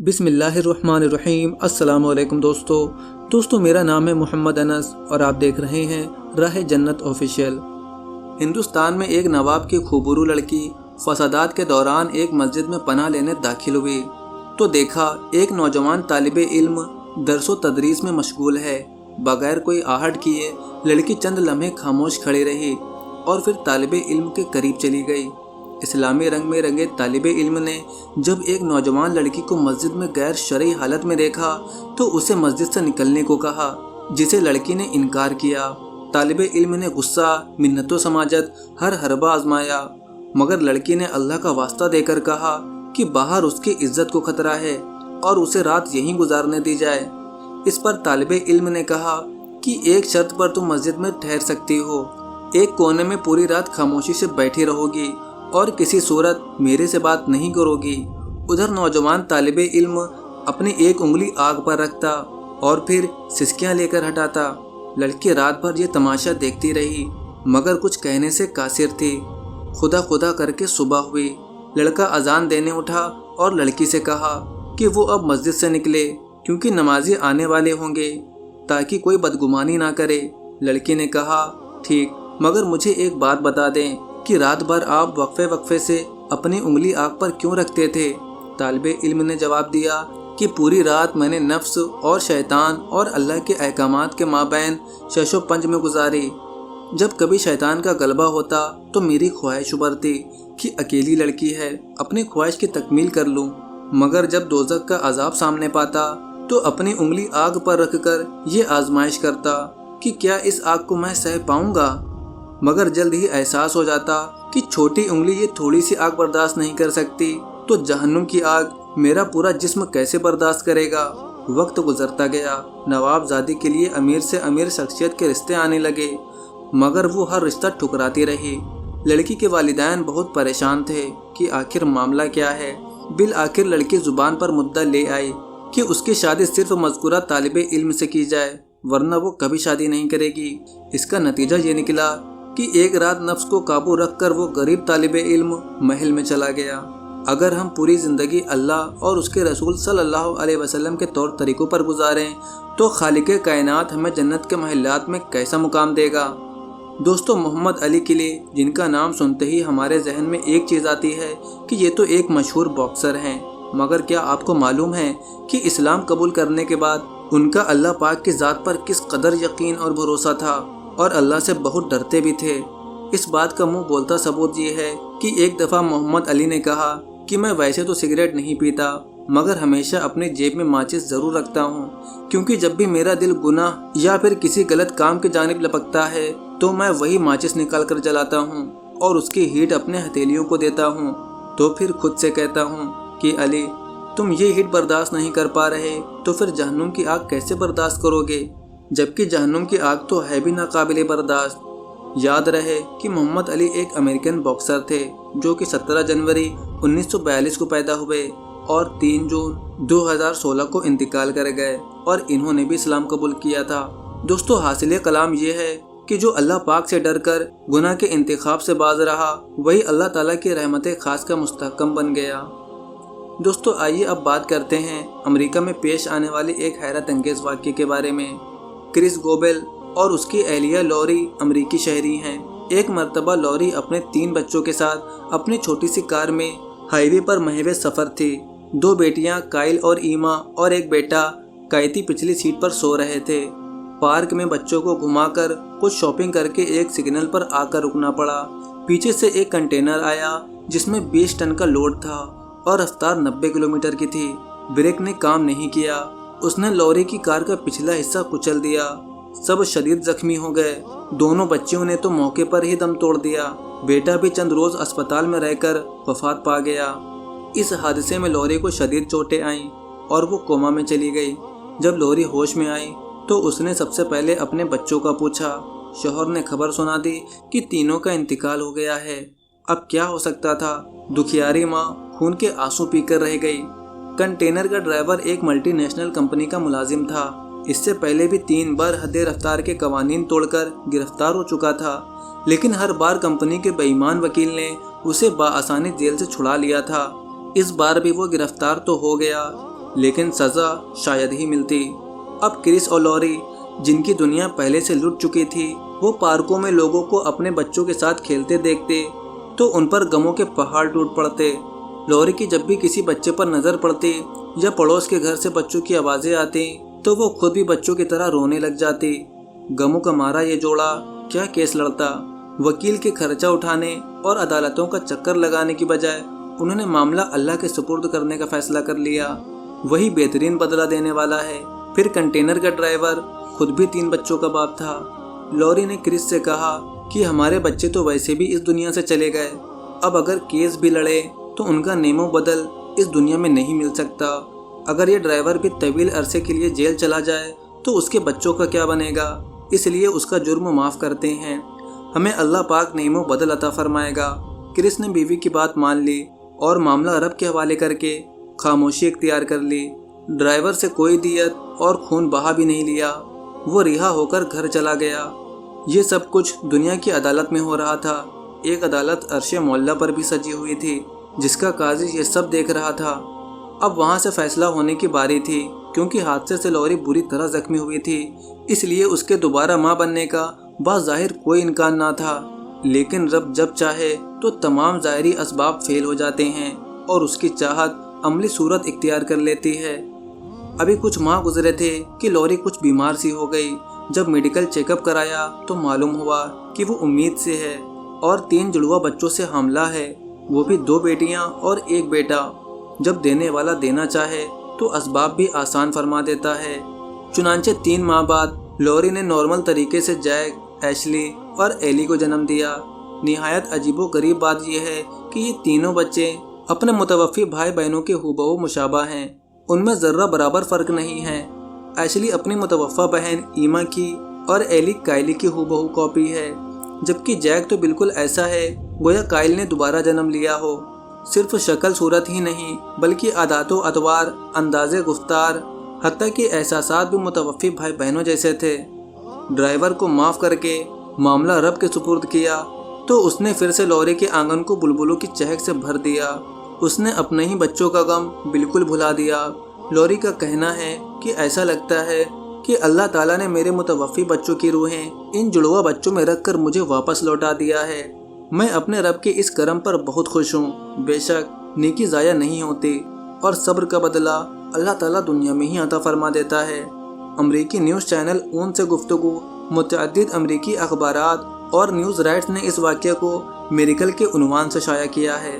बिस्मिल्लाहिर्रहमानिर्रहीम। अस्सलाम वालेकुम दोस्तों मेरा नाम है मोहम्मद अनस और आप देख रहे हैं राह जन्नत ऑफिशियल। हिंदुस्तान में एक नवाब की खूबरू लड़की फसादात के दौरान एक मस्जिद में पनाह लेने दाखिल हुई तो देखा एक नौजवान तालिबे इल्म दरसो तदरीस में मशगूल है। बगैर कोई आहट किए लड़की चंद लम्हे खामोश खड़ी रही और फिर तालिबे इल्म के करीब चली गई। इस्लामी रंग में रंगे तालिबे इल्म ने जब एक नौजवान लड़की को मस्जिद में गैर शरई हालत में देखा तो उसे मस्जिद से निकलने को कहा, जिसे लड़की ने इनकार किया। तालिबे इल्म ने गुस्सा, मिन्नतो समाजत हर हरबा आजमाया, मगर लड़की ने अल्लाह का वास्ता देकर कहा कि बाहर उसकी इज्जत को खतरा है और उसे रात यहीं गुजारने दी जाए। इस पर तालिबे इल्म ने कहा कि एक शर्त पर तुम मस्जिद में ठहर सकती हो, एक कोने में पूरी रात खामोशी से बैठी रहोगी और किसी सूरत मेरे से बात नहीं करोगी। उधर नौजवान तालिबे इल्म अपनी एक उंगली आग पर रखता और फिर सिसकियां लेकर हटाता। लड़की रात भर ये तमाशा देखती रही मगर कुछ कहने से कासिर थी। खुदा खुदा करके सुबह हुई। लड़का अजान देने उठा और लड़की से कहा कि वो अब मस्जिद से निकले क्योंकि नमाजी आने वाले होंगे ताकि कोई बदगुमानी ना करे। लड़की ने कहा, ठीक, मगर मुझे एक बात बता दें कि रात भर आप वक्फे से अपनी उंगली आग पर क्यों रखते थे? तालिबे इल्म ने जवाब दिया कि पूरी रात मैंने नफ्स और शैतान और अल्लाह के अहकामात के माबैन शशो पंज में गुजारी। जब कभी शैतान का गलबा होता तो मेरी ख्वाहिश उभरती कि अकेली लड़की है, अपनी ख्वाहिश की तकमील कर लूं, मगर जब दोज़ख का अजाब सामने पाता तो अपनी उंगली आग पर रखकर ये आजमाइश करता कि क्या इस आग को मैं सह पाऊंगा, मगर जल्द ही एहसास हो जाता कि छोटी उंगली ये थोड़ी सी आग बर्दाश्त नहीं कर सकती तो जहन्नुम की आग मेरा पूरा जिस्म कैसे बर्दाश्त करेगा। वक्त गुजरता गया। नवाबजादी के लिए अमीर से अमीर शख्सियत के रिश्ते आने लगे मगर वो हर रिश्ता ठुकराती रही। लड़की के वालिदैन बहुत परेशान थे कि आखिर मामला क्या है। बिल आखिर लड़की जुबान पर मुद्दा ले आई कि उसकी शादी सिर्फ मज़कूरा तालिबे इल्म से की जाए वरना वो कभी शादी नहीं करेगी। इसका नतीजा ये निकला कि एक रात नफ्स को काबू रखकर वो गरीब तालिबे इल्म महल में चला गया। अगर हम पूरी ज़िंदगी अल्लाह और उसके रसूल सल्लल्लाहु अलैहि वसल्लम के तौर तरीक़ों पर गुजारें तो खालिक़े कायनात हमें जन्नत के महलात में कैसा मुकाम देगा। दोस्तों, मोहम्मद अली के लिए जिनका नाम सुनते ही हमारे जहन में एक चीज़ आती है कि ये तो एक मशहूर बॉक्सर हैं, मगर क्या आपको मालूम है कि इस्लाम कबूल करने के बाद उनका अल्लाह पाक की ज़ात पर किस कदर यकीन और भरोसा था और अल्लाह से बहुत डरते भी थे। इस बात का मुंह बोलता सबूत ये है कि एक दफ़ा मोहम्मद अली ने कहा कि मैं वैसे तो सिगरेट नहीं पीता मगर हमेशा अपनी जेब में माचिस ज़रूर रखता हूँ, क्योंकि जब भी मेरा दिल गुनाह या फिर किसी गलत काम की जानिब लपकता है तो मैं वही माचिस निकाल कर जलाता हूँ और उसकी हीट अपने हथेलियों को देता हूँ। तो फिर खुद से कहता हूँ कि अली, तुम ये हीट बर्दाश्त नहीं कर पा रहे तो फिर जहन्नुम की आग कैसे बर्दाश्त करोगे, जबकि जहन्नुम की आग तो है भी नाकाबिले बर्दाश्त। याद रहे कि मोहम्मद अली एक अमेरिकन बॉक्सर थे जो कि 17 जनवरी 1942 को पैदा हुए और 3 जून 2016 को इंतकाल कर गए और इन्होंने भी इस्लाम कबूल किया था। दोस्तों, हासिल कलाम ये है कि जो अल्लाह पाक से डर कर गुनाह के इंतखाब से बाज रहा वही अल्लाह ताला की रहमत खास का मुस्तहकम बन गया। दोस्तों, आइए अब बात करते हैं अमेरिका में पेश आने वाली एक हैरत अंगेज वाक़ये के बारे में। क्रिस गोबेल और उसकी अहलिया लॉरी अमरीकी शहरी हैं। एक मर्तबा लॉरी अपने 3 बच्चों के साथ अपनी छोटी सी कार में हाईवे पर महवे सफ़र थी। 2 बेटियां काइल और ईमा और एक बेटा कायती पिछली सीट पर सो रहे थे। पार्क में बच्चों को घुमाकर कुछ शॉपिंग करके एक सिग्नल पर आकर रुकना पड़ा। पीछे से एक कंटेनर आया जिसमें 20 टन का लोड था और रफ्तार 90 किलोमीटर की थी। ब्रेक ने काम नहीं किया। उसने लॉरी की कार का पिछला हिस्सा कुचल दिया। सब शदीद जख्मी हो गए। दोनों बच्चियों ने तो मौके पर ही दम तोड़ दिया। बेटा भी चंद रोज अस्पताल में रहकर वफात पा गया। इस हादसे में लॉरी को शदीद चोटें आईं और वो कोमा में चली गई। जब लॉरी होश में आई तो उसने सबसे पहले अपने बच्चों का पूछा। शौहर ने खबर सुना दी कि तीनों का इंतकाल हो गया है। अब क्या हो सकता था। दुखियारी माँ खून के आंसू पीकर रह गई। कंटेनर का ड्राइवर एक मल्टीनेशनल कंपनी का मुलाजिम था। इससे पहले भी 3 बार हद रफ्तार के कवानीन तोड़कर गिरफ्तार हो चुका था, लेकिन हर बार कंपनी के बेईमान वकील ने उसे बाआसानी जेल से छुड़ा लिया था। इस बार भी वो गिरफ्तार तो हो गया, لیکن سزا شاید ہی ملتی۔ اب کرس اور لوری، جن کی دنیا پہلے سے لٹ چکی تھی، وہ پارکوں میں لوگوں کو اپنے بچوں کے ساتھ کھیلتے دیکھتے تو ان پر غموں کے پہاڑ ٹوٹ پڑتے۔ لوری کی جب بھی کسی بچے پر نظر پڑتی یا پڑوس کے گھر سے بچوں کی آوازیں آتی تو وہ خود بھی بچوں کی طرح رونے لگ جاتی۔ غموں کا مارا یہ جوڑا کیا کیس لڑتا۔ وکیل کے خرچہ اٹھانے اور عدالتوں کا چکر لگانے کی بجائے انہوں نے معاملہ اللہ کے سپرد کرنے کا فیصلہ کر لیا۔ وہی بہترین بدلہ دینے والا ہے۔ پھر کنٹینر کا ڈرائیور خود بھی 3 بچوں کا باپ تھا۔ لوری نے کرس سے کہا کہ ہمارے بچے تو ویسے بھی اس دنیا سے چلے گئے، اب اگر کیس بھی لڑے تو ان کا نیم و بدل اس دنیا میں نہیں مل سکتا۔ اگر یہ ڈرائیور بھی طویل عرصے کے لیے جیل چلا جائے تو اس کے بچوں کا کیا بنے گا، اس لیے اس کا جرم معاف کرتے ہیں، ہمیں اللہ پاک نیم و بدل عطا فرمائے گا۔ کرس نے بیوی کی بات مان لی اور معاملہ رب کے حوالے کر کے خاموشی اختیار کر لی۔ ڈرائیور سے کوئی دیت اور خون بہا بھی نہیں لیا، وہ رہا ہو کر گھر چلا گیا۔ یہ سب کچھ دنیا کی عدالت میں ہو رہا تھا۔ ایک عدالت عرش مولا پر بھی سجی ہوئی تھی جس کا قاضی یہ سب دیکھ رہا تھا۔ اب وہاں سے فیصلہ ہونے کی باری تھی۔ کیونکہ حادثے سے لوری بری طرح زخمی ہوئی تھی، اس لیے اس کے دوبارہ ماں بننے کا بظاہر کوئی امکان نہ تھا۔ لیکن رب جب چاہے تو تمام ظاہری اسباب فیل ہو جاتے ہیں اور اس کی چاہت عملی صورت اختیار کر لیتی ہے۔ ابھی کچھ ماہ گزرے تھے کہ لوری کچھ بیمار سی ہو گئی۔ جب میڈیکل چیک اپ کرایا تو معلوم ہوا کہ وہ امید سے ہے اور 3 جڑواں بچوں سے حاملہ ہے، وہ بھی 2 بیٹیاں اور 1 بیٹا۔ جب دینے والا دینا چاہے تو اسباب بھی آسان فرما دیتا ہے۔ چنانچہ 3 ماہ بعد لوری نے نارمل طریقے سے جیک، ایشلی اور ایلی کو جنم دیا۔ نہایت عجیب و غریب بات یہ ہے کہ یہ تینوں بچے اپنے متوفی بھائی بہنوں کے ہو مشابہ ہیں، ان میں ذرہ برابر فرق نہیں ہے۔ ایشلی اپنی متوفی بہن ایما کی اور ایلی کائلی کی ہو کاپی ہے، جبکہ جیک تو بالکل ایسا ہے گویا کائل نے دوبارہ جنم لیا ہو۔ صرف شکل صورت ہی نہیں بلکہ عادات و اطوار، انداز گفتار، حتیٰ کہ احساسات بھی متوفی بھائی بہنوں جیسے تھے۔ ڈرائیور کو معاف کر کے معاملہ رب کے سپرد کیا تو اس نے پھر سے لوری کے آنگن کو بلبلوں کی چہک سے بھر دیا۔ اس نے اپنے ہی بچوں کا غم بالکل بھلا دیا۔ لوری کا کہنا ہے کہ ایسا لگتا ہے کہ اللہ تعالیٰ نے میرے متوفی بچوں کی روحیں ان جڑواں بچوں میں رکھ کر مجھے واپس لوٹا دیا ہے۔ میں اپنے رب کے اس کرم پر بہت خوش ہوں۔ بے شک نیکی ضائع نہیں ہوتی اور صبر کا بدلہ اللہ تعالیٰ دنیا میں ہی عطا فرما دیتا ہے۔ امریکی نیوز چینل اون سے گفتگو، متعدد امریکی اخبارات اور نیوز رائٹس نے اس واقعے کو میریکل کے عنوان سے شائع کیا ہے۔